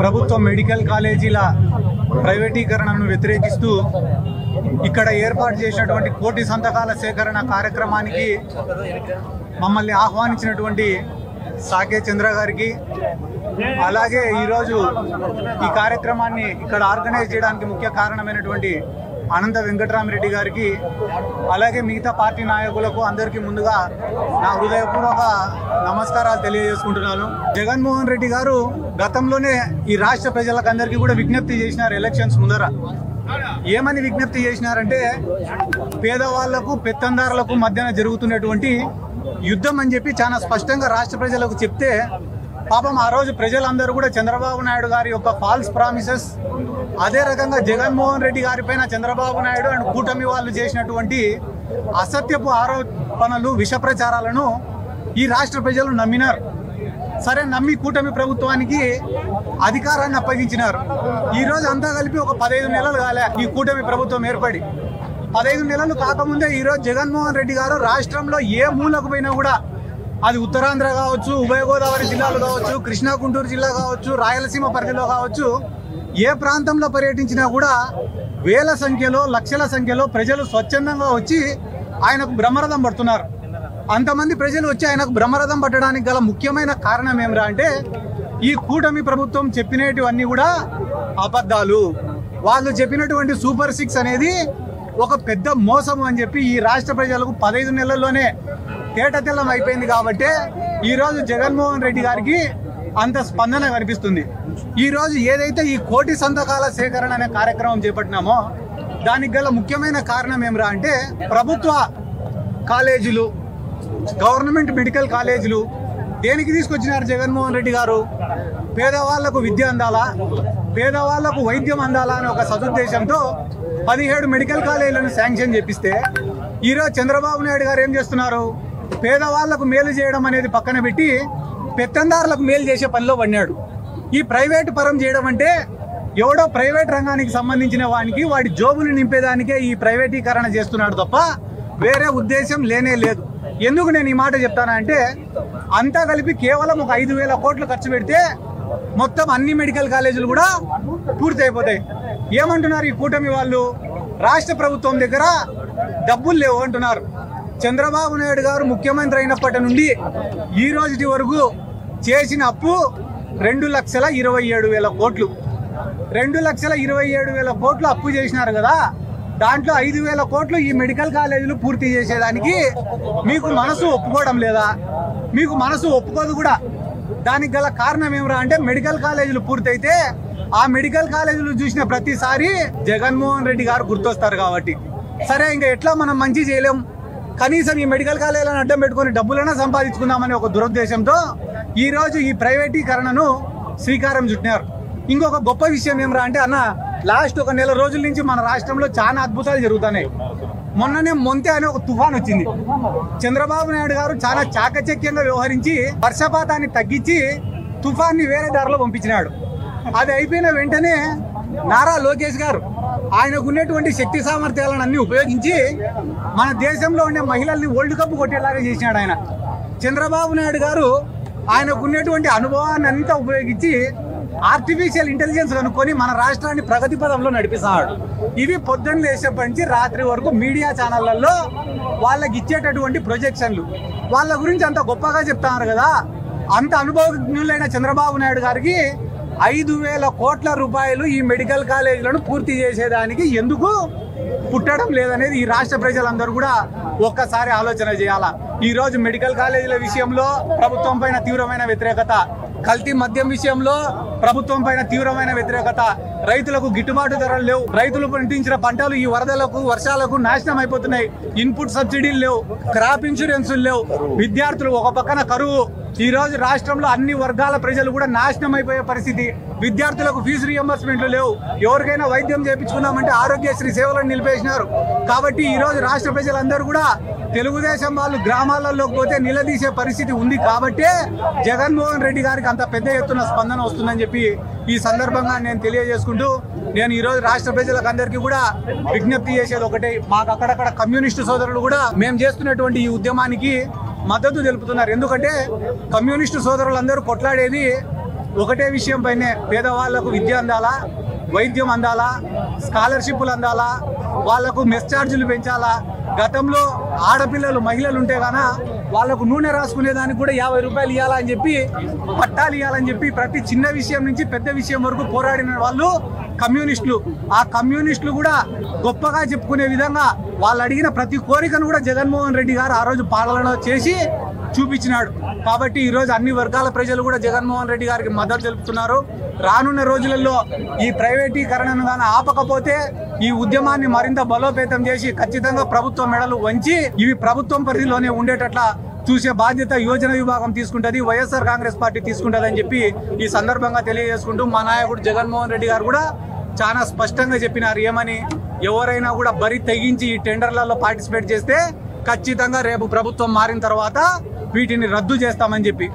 ప్రభుత్వ మెడికల్ కాలేజీల ప్రైవేటీకరణను వ్యతిరేకిస్తూ ఇక్కడ ఏర్పాటు చేసినటువంటి కోటి సంతకాల సేకరణ కార్యక్రమానికి మమ్మల్ని ఆహ్వానించినటువంటి సాకే చంద్ర గారికి, అలాగే ఈరోజు ఈ కార్యక్రమాన్ని ఇక్కడ ఆర్గనైజ్ చేయడానికి ముఖ్య కారణమైనటువంటి అనంత వెంకటరామిరెడ్డి గారికి, అలాగే మిగతా పార్టీ నాయకులకు అందరికీ ముందుగా నా హృదయపూర్వక నమస్కారాలు తెలియజేసుకుంటున్నాను. జగన్మోహన్ రెడ్డి గారు గతంలోనే ఈ రాష్ట్ర ప్రజలకు అందరికీ కూడా విజ్ఞప్తి చేసినారు. ఎలక్షన్స్ ముందర ఏమని విజ్ఞప్తి చేసినారంటే, పేదవాళ్లకు పెత్తందారులకు మధ్యన జరుగుతున్నటువంటి యుద్ధం అని చెప్పి చాలా స్పష్టంగా రాష్ట్ర ప్రజలకు చెప్తే, పాపం ఆ రోజు ప్రజలందరూ కూడా చంద్రబాబు నాయుడు గారి యొక్క ఫాల్స్ ప్రామిసెస్, అదే రకంగా జగన్మోహన్ రెడ్డి గారి పైన చంద్రబాబు నాయుడు అండ్ కూటమి వాళ్ళు చేసినటువంటి అసత్యపు ఆరోపణలు, విష ప్రచారాలను ఈ రాష్ట్ర ప్రజలు నమ్మినారు. సరే, నమ్మి కూటమి ప్రభుత్వానికి అధికారాన్ని అప్పగించినారు. ఈరోజు అంతా కలిపి ఒక 15 నెలలు కాలే ఈ కూటమి ప్రభుత్వం ఏర్పడి. 15 నెలలు కాకముందే ఈరోజు జగన్మోహన్ రెడ్డి గారు రాష్ట్రంలో ఏ మూలకు పోయినా కూడా, అది ఉత్తరాంధ్ర కావచ్చు, ఉభయ గోదావరి జిల్లాలు కావచ్చు, కృష్ణా గుంటూరు జిల్లా కావచ్చు, రాయలసీమ పరిధిలో కావచ్చు, ఏ ప్రాంతంలో పర్యటించినా కూడా వేల సంఖ్యలో, లక్షల సంఖ్యలో ప్రజలు స్వచ్ఛందంగా వచ్చి ఆయనకు బ్రహ్మరథం పడుతున్నారు. అంతమంది ప్రజలు వచ్చి ఆయనకు బ్రహ్మరథం పట్టడానికి గల ముఖ్యమైన కారణం ఏమిరా అంటే, ఈ కూటమి ప్రభుత్వం చెప్పినటువన్నీ కూడా అబద్ధాలు. వాళ్ళు చెప్పినటువంటి సూపర్ 6 అనేది ఒక పెద్ద మోసము అని చెప్పి ఈ రాష్ట్ర ప్రజలకు 15 నెలల్లోనే తేటతెల్లం అయిపోయింది. కాబట్టి ఈరోజు జగన్మోహన్ రెడ్డి గారికి అంత స్పందన కనిపిస్తుంది. ఈరోజు ఏదైతే ఈ కోటి సంతకాల సేకరణ అనే కార్యక్రమం చేపట్టినామో దానికి గల ముఖ్యమైన కారణం ఏమిరా అంటే, ప్రభుత్వ కాలేజీలు, గవర్నమెంట్ మెడికల్ కాలేజీలు దేనికి తీసుకొచ్చినారు జగన్మోహన్ రెడ్డి గారు? పేదవాళ్లకు విద్య అందాలా, పేదవాళ్లకు వైద్యం అందాలా అనే ఒక సదుద్దేశంతో 17 మెడికల్ కాలేజీలను శాంక్షన్ చేపిస్తే, ఈరోజు చంద్రబాబు నాయుడు గారు ఏం చేస్తున్నారు? పేదవాళ్లకు మేలు చేయడం అనేది పక్కన పెట్టి పెత్తందారులకు మేలు చేసే పనిలో పడినాడు. ఈ ప్రైవేటు పరం చేయడం అంటే, ఎవడో ప్రైవేట్ రంగానికి సంబంధించిన వానికి వాడి జోబులు నింపేదానికే ఈ ప్రైవేటీకరణ చేస్తున్నాడు తప్ప వేరే ఉద్దేశం లేనే లేదు. ఎందుకు నేను ఈ మాట చెప్తానంటే, అంతా కలిపి కేవలం ఒక 5,000 కోట్లు ఖర్చు పెడితే మొత్తం అన్ని మెడికల్ కాలేజీలు కూడా పూర్తి అయిపోతాయి. ఏమంటున్నారు ఈ కూటమి వాళ్ళు? రాష్ట్ర ప్రభుత్వం దగ్గర డబ్బులు లేవు అంటున్నారు. చంద్రబాబు నాయుడు గారు ముఖ్యమంత్రి అయినప్పటి నుండి ఈ రోజుటి వరకు చేసిన అప్పు 2,27,000 కోట్లు. 2,27,000 కోట్లు అప్పు చేసినారు కదా. దాంట్లో 5,000 కోట్లు ఈ మెడికల్ కాలేజీలు పూర్తి చేసేదానికి మీకు మనసు ఒప్పుకోవడం లేదా? మీకు మనసు ఒప్పుకోదు కూడా. దానికి గల కారణం ఏమిరా అంటే, మెడికల్ కాలేజీలు పూర్తయితే ఆ మెడికల్ కాలేజీలు చూసిన ప్రతిసారి జగన్మోహన్ రెడ్డి గారు గుర్తొస్తారు కాబట్టి. సరే, ఇంకా ఎట్లా మనం మంచి చేయలేం, కనీసం ఈ మెడికల్ కాలేజీలను అడ్డం పెట్టుకొని డబ్బులైనా సంపాదించుకుందామనే ఒక దురుద్దేశంతో ఈరోజు ఈ ప్రైవేటీకరణను శ్రీకారం చుట్టినారు. ఇంకొక గొప్ప విషయం ఏమిరా అంటే, అన్న, లాస్ట్ ఒక నెల రోజుల నుంచి మన రాష్ట్రంలో చాలా అద్భుతాలు జరుగుతున్నాయి. మొన్ననే మొంతే అనే ఒక తుఫాన్ వచ్చింది. చంద్రబాబు నాయుడు గారు చాలా చాకచక్యంగా వ్యవహరించి వర్షపాతాన్ని తగ్గించి తుఫాన్ని వేరే దారిలో పంపించినాడు. అది అయిపోయిన వెంటనే నారా లోకేష్ గారు ఆయనకు ఉన్నటువంటి శక్తి సామర్థ్యాలను అన్ని ఉపయోగించి మన దేశంలో ఉండే మహిళల్ని వరల్డ్ కప్ కొట్టేలాగా చేసినాడు ఆయన. చంద్రబాబు నాయుడు గారు ఆయనకు ఉన్నటువంటి అనుభవాన్ని అంతా ఉపయోగించి ఆర్టిఫిషియల్ ఇంటెలిజెన్స్ కనుక్కొని మన రాష్ట్రాన్ని ప్రగతి పదంలో నడిపిస్తున్నాడు. ఇవి పొద్దున్న లేచేప్పటి నుంచి రాత్రి వరకు మీడియా ఛానళ్లలో వాళ్ళకి ఇచ్చేటటువంటి ప్రొజెక్షన్లు. వాళ్ళ గురించి అంత గొప్పగా చెప్తున్నారు కదా. అంత అనుభవజ్ఞులైన చంద్రబాబు నాయుడు గారికి 5,000 కోట్ల రూపాయలు ఈ మెడికల్ కాలేజీలను పూర్తి చేసేదానికి ఎందుకు పుట్టడం లేదనేది ఈ రాష్ట్ర ప్రజలందరూ కూడా ఒక్కసారి ఆలోచన చేయాలా. ఈరోజు మెడికల్ కాలేజీల విషయంలో ప్రభుత్వం పైన తీవ్రమైన వ్యతిరేకత, కల్తీ మద్యం విషయంలో ప్రభుత్వం పైన తీవ్రమైన వ్యతిరేకత, రైతులకు గిట్టుబాటు ధరలు లేవు, రైతులు పండించిన పంటలు ఈ వరదలకు వర్షాలకు నాశనం అయిపోతున్నాయి, ఇన్పుట్ సబ్సిడీలు లేవు, క్రాప్ ఇన్సూరెన్సులు లేవు, విద్యార్థులు ఒక పక్కన కరువు. ఈ రోజు రాష్ట్రంలో అన్ని వర్గాల ప్రజలు కూడా నాశనం అయిపోయే పరిస్థితి. విద్యార్థులకు ఫీజు రియంబర్స్మెంట్లు లేవు, ఎవరికైనా వైద్యం చేయించుకున్నామంటే ఆరోగ్యశ్రీ సేవలను నిలిపేసినారు. కాబట్టి ఈ రోజు రాష్ట్ర ప్రజలందరూ కూడా తెలుగుదేశం వాళ్ళు గ్రామాలలోకి పోతే నిలదీసే పరిస్థితి ఉంది. కాబట్టే జగన్మోహన్ రెడ్డి గారికి అంత పెద్ద ఎత్తున స్పందన వస్తుందని చెప్పి ఈ సందర్భంగా నేను తెలియజేసుకుంటూ, నేను ఈ రోజు రాష్ట్ర ప్రజలకు అందరికీ కూడా విజ్ఞప్తి చేసేది ఒకటే, మాకు అక్కడక్కడ కమ్యూనిస్టు సోదరులు కూడా మేము చేస్తున్నటువంటి ఈ ఉద్యమానికి మద్దతు తెలుపుతున్నారు. ఎందుకంటే కమ్యూనిస్టు సోదరులందరూ కొట్లాడేది ఒకటే విషయం పైనే పేదవాళ్లకు విద్య అందాలా, వైద్యం అందాలా, స్కాలర్షిప్లు అందాలా, వాళ్లకు మెస్ ఛార్జీలు పెంచాలా. గతంలో ఆడపిల్లలు మహిళలు ఉంటే గాన వాళ్లకు నూనె రాసుకునేదానికి కూడా 50 రూపాయలు ఇవ్వాలని చెప్పి, పట్టాలు ఇవ్వాలని చెప్పి ప్రతి చిన్న విషయం నుంచి పెద్ద విషయం వరకు పోరాడిన వాళ్ళు కమ్యూనిస్టులు. ఆ కమ్యూనిస్టులు కూడా గొప్పగా చెప్పుకునే విధంగా వాళ్ళు అడిగిన ప్రతి కోరికను కూడా జగన్మోహన్ రెడ్డి గారు ఆ రోజు పాలన చేసి చూపించినాడు. కాబట్టి ఈరోజు అన్ని వర్గాల ప్రజలు కూడా జగన్మోహన్ రెడ్డి గారికి మద్దతు తెలుపుతున్నారు. రానున్న రోజులలో ఈ ప్రైవేటీకరణను కానీ ఆపకపోతే ఈ ఉద్యమాన్ని మరింత బలోపేతం చేసి ఖచ్చితంగా ప్రభుత్వం మెడలు వంచి ఇవి ప్రభుత్వం పరిధిలోనే ఉండేటట్లా చూసే బాధ్యత యువజన విభాగం తీసుకుంటుంది, వైఎస్ఆర్ కాంగ్రెస్ పార్టీ తీసుకుంటుంది అని చెప్పి ఈ సందర్భంగా తెలియజేసుకుంటూ మా నాయకుడు జగన్మోహన్ రెడ్డి గారు కూడా చాలా స్పష్టంగా చెప్పినారు ఏమని, ఎవరైనా కూడా బరి తెగించి ఈ టెండర్లలో పార్టిసిపేట్ చేస్తే ఖచ్చితంగా రేపు ప్రభుత్వం మారిన తర్వాత వీటిని రద్దు చేస్తామని చెప్పి.